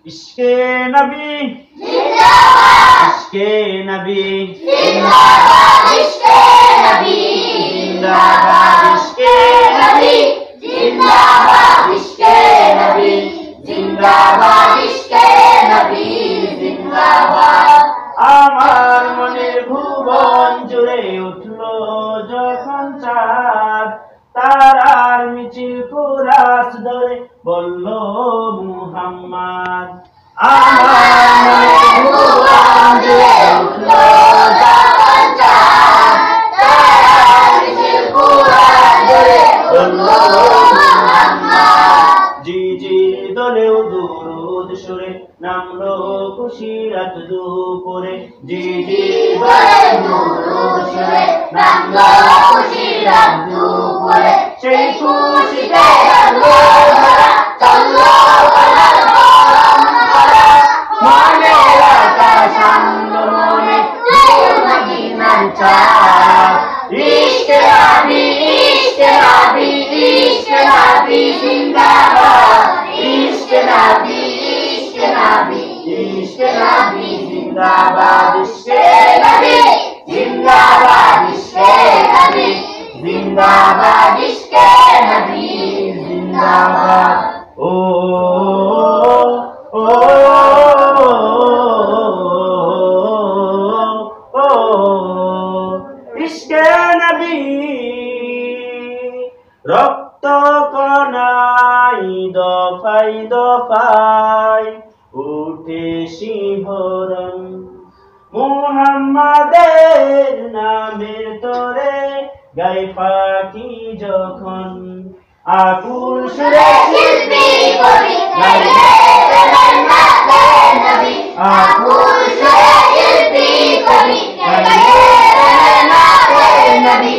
इश्के नबी जिंदाबाद, इश्के नबी जिंदाबाद, इश्के नबी जिंदाबाद, इश्के नबी जिंदाबाद, इश्के नबी जिंदाबाद, इश्के नबी जिंदाबाद। আমার মনের ভুবন জুড়ে উঠলো যখন চাঁদ, তারার মিছিল কুরাস ধরে বলল মুহাম্মদ। আমার মনের ভুবন জুড়ে উঠলো যখন চাঁদ, তারার মিছিল কুরাস ধরে বলল মুহাম্মদ। জিজির দলেও দুরুদ সুরে নামলো খুশিরাত দুপুরে। জিজির দলেও দুরুদ সুরে নামলো খুশিরাত দুপুরে। সেই খুশিতে চললো বলার পরম্পরা, মনের আকাশ আন্দোলনে মদিনার চাঁদ। ইশকে নবী, ইশকে নবী, ইশকে নবী জিন্দাবাদ, ইশকে নবী, ইশকে নবী, ইশকে নবী জিন্দাবাদ, ইশকে নবী জিন্দাবাদ, ইশকে নবী জিন্দাবাদ, ইশকে নবী জিন্দাবাদ। ও ও ও ইশকে নবী রক্ত কণাই দফাই দফাই উঠে শিহরণ। মুহাম্মাদের নামের তোরে গাই পাখি যখন আকুল সুরে শিল্পী কবি গাইলে প্রেমের নাতে নবী, আকুল সুরে শিল্পী কবি গাইলে প্রেমের নাতে নবী।